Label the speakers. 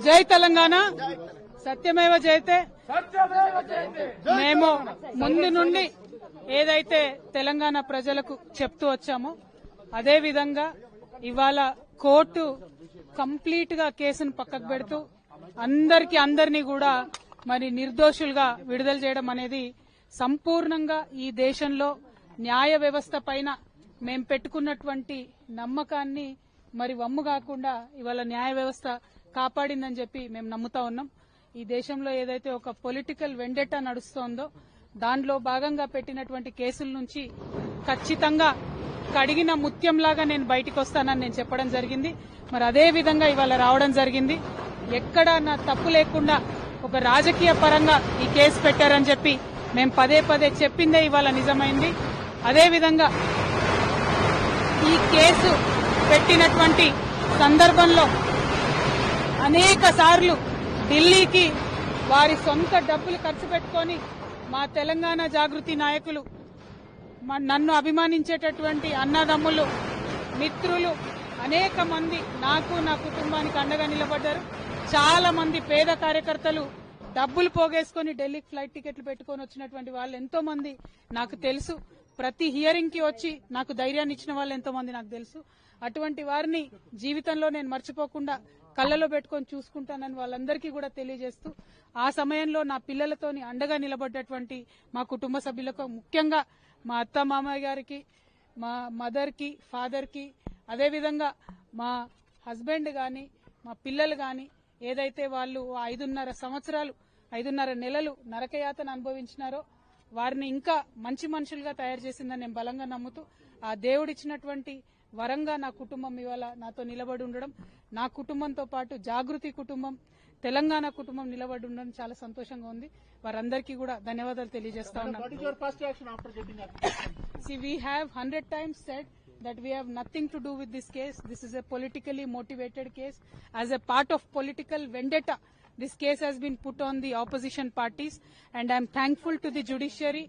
Speaker 1: జై తెలంగాణ, సత్యమేవ జయతే. మేము ముందు నుండి ఏదైతే తెలంగాణ ప్రజలకు చెప్తూ వచ్చామో అదే విధంగా ఇవాళ కోర్టు కంప్లీట్ గా కేసును పక్కకు పెడుతూ అందరినీ కూడా మరి నిర్దోషులుగా విడుదల చేయడం అనేది సంపూర్ణంగా ఈ దేశంలో న్యాయ వ్యవస్థ పైన మేం పెట్టుకున్నటువంటి నమ్మకాన్ని మరి వమ్ము కాకుండా ఇవాళ న్యాయ వ్యవస్థ కాపాడిందని చెప్పి మేము నమ్ముతా ఉన్నాం. ఈ దేశంలో ఏదైతే ఒక పొలిటికల్ వెండెటా నడుస్తోందో దానిలో భాగంగా పెట్టినటువంటి కేసుల నుంచి ఖచ్చితంగా కడిగిన ముత్యంలాగా నేను బయటికి వస్తానని నేను చెప్పడం జరిగింది. మరి అదే విధంగా ఇవాళ రావడం జరిగింది. ఎక్కడా నా తప్పు లేకుండా ఒక రాజకీయ పరంగా ఈ కేసు పెట్టారని చెప్పి మేము పదే చెప్పిందే ఇవాళ నిజమైంది. అదేవిధంగా ఈ కేసు పెట్టినటువంటి సందర్భంలో అనేక సార్లు ఢిల్లీకి వారి సొంత డబ్బులు ఖర్చు పెట్టుకొని మా తెలంగాణ జాగృతి నాయకులు, నన్ను అభిమానించేటటువంటి అన్నదమ్ములు, మిత్రులు అనేక మంది నాకు నా కుటుంబానికి అండగా నిలబడ్డారు. చాలా మంది పేద కార్యకర్తలు డబ్బులు పోగేసుకుని ఢిల్లీకి ఫ్లైట్ టికెట్లు పెట్టుకుని వచ్చినటువంటి వాళ్ళు ఎంతో మంది నాకు తెలుసు. ప్రతి హియరింగ్ కి వచ్చి నాకు ధైర్యాన్ని ఇచ్చిన వాళ్ళు ఎంతో మంది నాకు తెలుసు. అటువంటి వారిని జీవితంలో నేను మర్చిపోకుండా కళ్ళలో పెట్టుకొని చూసుకుంటానని వాళ్ళందరికీ కూడా తెలియజేస్తూ, ఆ సమయంలో నా పిల్లలతోని అండగా నిలబడ్డటువంటి మా కుటుంబ సభ్యులకు, ముఖ్యంగా మా అత్త మామయ్య గారికి, మా మదర్ కి, ఫాదర్ కి, అదేవిధంగా మా హస్బెండ్ గాని మా పిల్లలు గాని ఏదైతే వాళ్ళు 5.5 నెలలు నరకయాతన అనుభవించినారో వారిని ఇంకా మంచి మనుషులుగా తయారు చేసిందని నేను బలంగా నమ్ముతూ, ఆ దేవుడిచ్చినటువంటి వరంగా నా కుటుంబం ఇవాళ నాతో నిలబడి ఉండడం, నా కుటుంబంతో పాటు జాగృతి కుటుంబం, తెలంగాణ కుటుంబం నిలబడి ఉండడం చాలా సంతోషంగా ఉంది. వారందరికీ కూడా ధన్యవాదాలు తెలియజేస్తా ఉన్నాను. See, we have 100 times said that we have nothing to do with this case. This is a politically motivated case. As a part of political vendetta, this case has been put on the opposition parties, and I am thankful to the judiciary